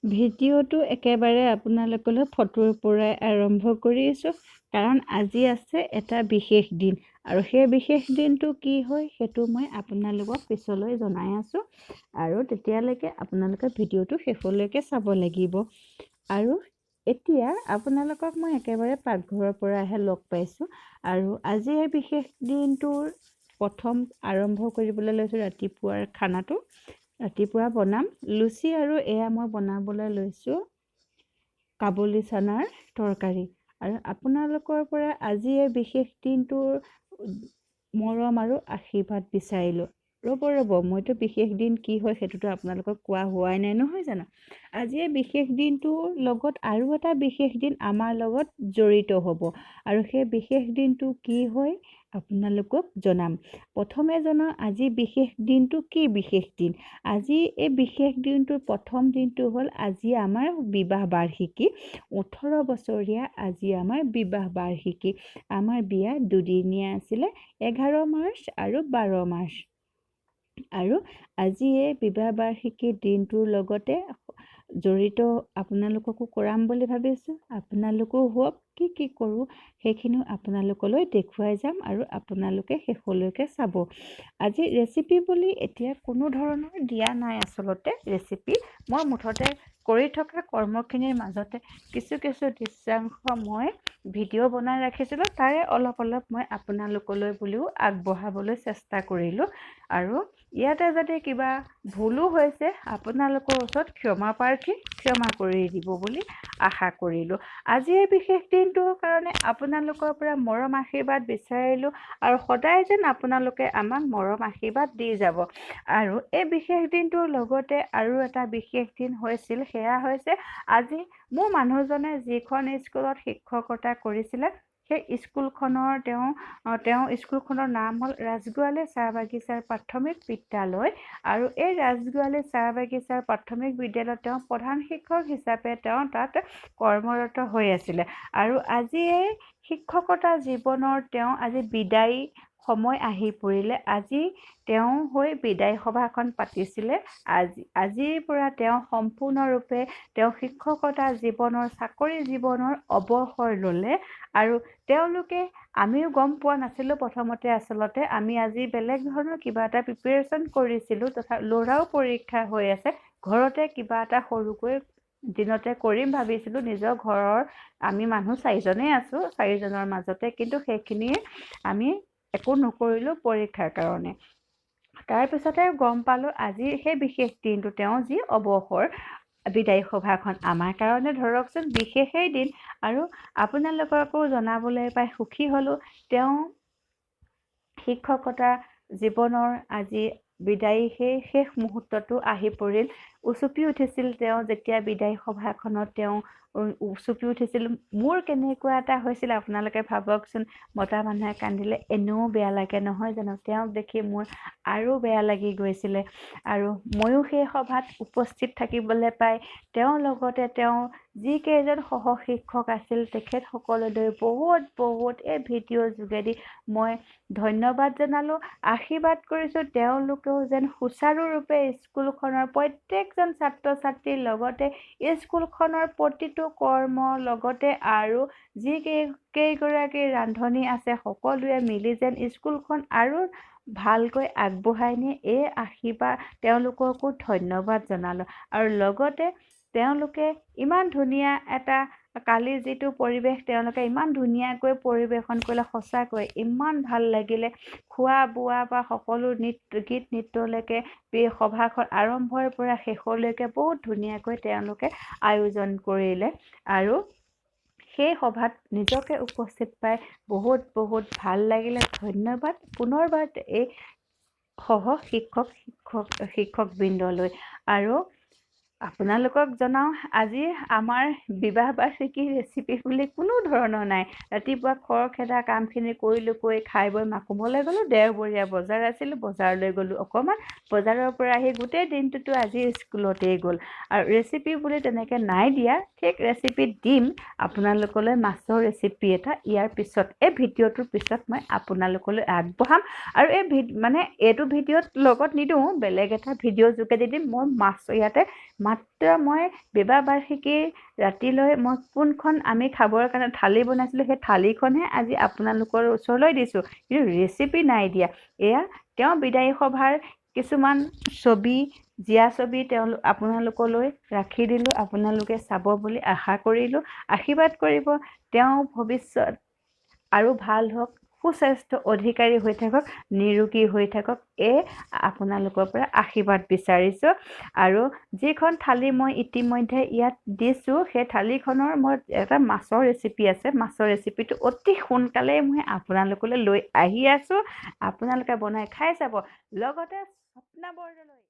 ভিডিঅ'টো একেবাৰে আপোনালোকলৈ ফটোৰ পৰাই আৰম্ভ কৰিছোঁ, কাৰণ আজি আছে এটা বিশেষ দিন আৰু সেই বিশেষ দিনটো কি হয় সেইটো মই আপোনালোকক পিছলৈ জনাই আছোঁ আৰু তেতিয়ালৈকে আপোনালোকে ভিডিঅ'টো শেষলৈকে চাব লাগিব। আৰু এতিয়া আপোনালোকক মই একেবাৰে পাকঘৰৰ পৰাহে লগ পাইছোঁ আৰু আজি এই বিশেষ দিনটোৰ প্ৰথম আৰম্ভ কৰিবলৈ লৈছোঁ ৰাতিপুৱাৰ খানাটো। ৰাতিপুৱা বনাম লুচি আৰু এয়া মই বনাবলৈ লৈছোঁ কাবুলী চানাৰ তৰকাৰী। আৰু আপোনালোকৰ পৰা আজি এই বিশেষ দিনটোৰ মৰম আৰু আশীৰ্বাদ বিচাৰিলোঁ। ৰ'ব মইতো বিশেষ দিন কি হয় সেইটোতো আপোনালোকক কোৱা হোৱাই নাই নহয় জানো। আজি এই বিশেষ দিনটোৰ লগত আৰু এটা বিশেষ দিন আমাৰ লগত জড়িত হ'ব আৰু সেই বিশেষ দিনটো কি হয় আপোনালোকক জনাম। প্ৰথমে জনাওঁ আজি বিশেষ দিনটো কি বিশেষ দিন। আজি এই বিশেষ দিনটোৰ প্ৰথম দিনটো হ'ল আজি আমাৰ বিবাহ বাৰ্ষিকী। 18 বছৰীয়া আজি আমাৰ বিবাহ বাৰ্ষিকী। আমাৰ বিয়া দুদিনীয়া আছিলে, 11 মাৰ্চ আৰু 12 মাৰ্চ। আৰু আজি এই বিবাহ বাৰ্ষিকী দিনটোৰ লগতে জড়িত আপোনালোককো কৰাম বুলি ভাবিছোঁ। আপোনালোকেও হওক কি কৰোঁ সেইখিনিও আপোনালোকলৈ দেখুৱাই যাম আৰু আপোনালোকে শেষলৈকে চাব। আজি ৰেচিপি বুলি এতিয়া কোনো ধৰণৰ দিয়া নাই আচলতে ৰেচিপি। মই মুঠতে কৰি থকা কৰ্মখিনিৰ মাজতে কিছু দৃশ্যাংশ মই ভিডিঅ' বনাই ৰাখিছিলোঁ, তাৰে অলপ মই আপোনালোকলৈ বুলিও আগবঢ়াবলৈ চেষ্টা কৰিলোঁ। আৰু ইয়াতে যদি কিবা ভুলো হৈছে আপোনালোকৰ ওচৰত ক্ষমা কৰি দিব বুলি আশা কৰিলোঁ। আজি এই বিশেষ দিনটোৰ কাৰণে আপোনালোকৰ পৰা মৰম আশীৰ্বাদ বিচাৰিলোঁ আৰু সদায় যেন আপোনালোকে আমাক মৰম আশীৰ্বাদ দি যাব। আৰু এই বিশেষ দিনটোৰ লগতে আৰু এটা বিশেষ দিন হৈছিল, সেয়া হৈছে আজি মোৰ মানুহজনে যিখন স্কুলত শিক্ষকতা কৰিছিলে সেই স্কুলখনৰ তেওঁ স্কুলখনৰ নাম হ'ল ৰাজগোৱালী চাহ বাগিচাৰ প্ৰাথমিক বিদ্যালয়। আৰু এই ৰাজগোৱালী চাহ বাগিচাৰ প্ৰাথমিক বিদ্যালয়ত তেওঁ প্ৰধান শিক্ষক হিচাপে তেওঁ তাত কৰ্মৰত হৈ আছিলে। আৰু আজি এই শিক্ষকতা জীৱনৰ তেওঁ আজি বিদায়ী সময় আহি পৰিলে। আজি তেওঁ হৈ বিদায় সভাখন পাতিছিলে। আজিৰ পৰা তেওঁ সম্পূৰ্ণৰূপে তেওঁ শিক্ষকতা জীৱনৰ চাকৰি জীৱনৰ অৱসৰ ল'লে। আৰু তেওঁলোকে আমিও গম পোৱা নাছিলোঁ প্ৰথমতে। আচলতে আমি আজি বেলেগ ধৰণৰ কিবা এটা প্ৰিপেৰেশ্যন কৰিছিলোঁ, তথা ল'ৰাও পৰীক্ষা হৈ আছে, ঘৰতে কিবা এটা সৰুকৈ দিনতে কৰিম ভাবিছিলোঁ। নিজৰ ঘৰৰ আমি মানুহ 4জনেই আছোঁ, 4জনৰ মাজতে কিন্তু সেইখিনিয়ে আমি একো নকৰিলোঁ পৰীক্ষাৰ কাৰণে। তাৰপিছতে গম পালোঁ আজি সেই বিশেষ দিনটো তেওঁ যি অৱসৰ বিদায়ী সভাখন আমাৰ কাৰণে ধৰকচোন বিশেষেই দিন। আৰু আপোনালোককো জনাবলৈ পাই সুখী হ'লোঁ তেওঁ শিক্ষকতা জীৱনৰ আজি বিদায়ী সেই শেষ মুহূৰ্তটো আহি পৰিল। উচুপি উঠিছিল তেওঁ যেতিয়া বিদায়ী সভাখনত তেওঁ উচুপি উঠিছিল। মোৰ কেনেকুৱা এটা হৈছিল আপোনালোকে ভাবকচোন। মতা মানুহে কান্দিলে এনেও বেয়া লাগে নহয় জানো। তেওঁক দেখি মোৰ আৰু বেয়া লাগি গৈছিলে। আৰু ময়ো সেই সভাত উপস্থিত থাকিবলৈ পাই তেওঁৰ লগতে তেওঁ যিকেইজন সহশিক্ষক আছিল তেখেতসকললৈ বহুত এই ভিডিঅ'ৰ যোগেদি মই ধন্যবাদ জনালোঁ, আশীৰ্বাদ কৰিছোঁ তেওঁলোকেও যেন সুচাৰুৰূপে স্কুলখনৰ প্ৰত্যেকজন ছাত্ৰ ছাত্ৰীৰ লগতে স্কুলখনৰ প্ৰতিটো কৰ্ম লগতে আৰু যিকেইগৰাকী ৰান্ধনি আছে সকলোৱে মিলি যেন স্কুলখন আৰু ভালকৈ আগবঢ়াই নিয়ে এই আশীৰ্বাদ তেওঁলোককো ধন্যবাদ জনালোঁ। আৰু লগতে তেওঁলোকে ইমান ধুনীয়া এটা কালি যিটো পৰিৱেশ তেওঁলোকে ইমান ধুনীয়াকৈ পৰিৱেশন কৰিলে, সঁচাকৈ ইমান ভাল লাগিলে। খোৱা বোৱা বা সকলো গীত নৃত্যলৈকে সভাখন আৰম্ভৰ পৰা শেষলৈকে বহুত ধুনীয়াকৈ তেওঁলোকে আয়োজন কৰিলে। আৰু সেই সভাত নিজকে উপস্থিত পাই বহুত ভাল লাগিলে। ধন্যবাদ পুনৰবাৰ এই শিক্ষকবৃন্দলৈ। আৰু আপোনালোকক জনাওঁ আজি আমাৰ বিবাহ বাৰ্ষিকী ৰেচিপি বুলি কোনো ধৰণৰ নাই। ৰাতিপুৱা খৰখেদা কামখিনি কৰিলোঁ, খাই বৈ মাকুমলৈ গ'লোঁ। দেওবৰীয়া বজাৰ আছিল, বজাৰলৈ গ'লোঁ অকণমান। বজাৰৰ পৰা আহি গোটেই দিনটোতো আজি স্কুলতেই গ'ল। আৰু ৰেচিপি বুলি তেনেকৈ নাই দিয়া। ঠিক ৰেচিপি দিম আপোনালোকলৈ মাছৰ ৰেচিপি এটা ইয়াৰ পিছত, এই ভিডিঅ'টোৰ পিছত মই আপোনালোকলৈ আগবঢ়াম। আৰু এইটো ভিডিঅ'ত লগত নিদিওঁ, বেলেগ এটা ভিডিঅ'ৰ যোগেদি দিম। মই ইয়াতে মাত্ৰ মই বিবাহ বাৰ্ষিকীৰ ৰাতিলৈ মই কোনখন আমি খাবৰ কাৰণে থালি বনাইছিলোঁ সেই থালিখনহে আজি আপোনালোকৰ ওচৰলৈ দিছোঁ, কিন্তু ৰেচিপি নাই দিয়া। এয়া তেওঁ বিদায়ী সভাৰ কিছুমান ছবি, জীয়া ছবি আপোনালোকলৈ ৰাখি দিলোঁ, আপোনালোকে চাব বুলি আশা কৰিলোঁ। আশীৰ্বাদ কৰিব তেওঁ ভৱিষ্যত আৰু ভাল হওক, সুস্বাস্থ্য অধিকাৰী হৈ থাকক, নিৰোগী হৈ থাকক, আপোনালোকৰ পৰা আশীৰ্বাদ বিচাৰিছোঁ। আৰু যিখন থালি মই ইতিমধ্যে ইয়াত দিছোঁ সেই থালিখনৰ মই এটা মাছৰ ৰেচিপি আছে, মাছৰ ৰেচিপিটো অতি সোনকালেই মই আপোনালোকলৈ লৈ আহি আছোঁ। আপোনালোকে বনাই খাই চাব, লগতে স্বপ্না বৰদলৈ।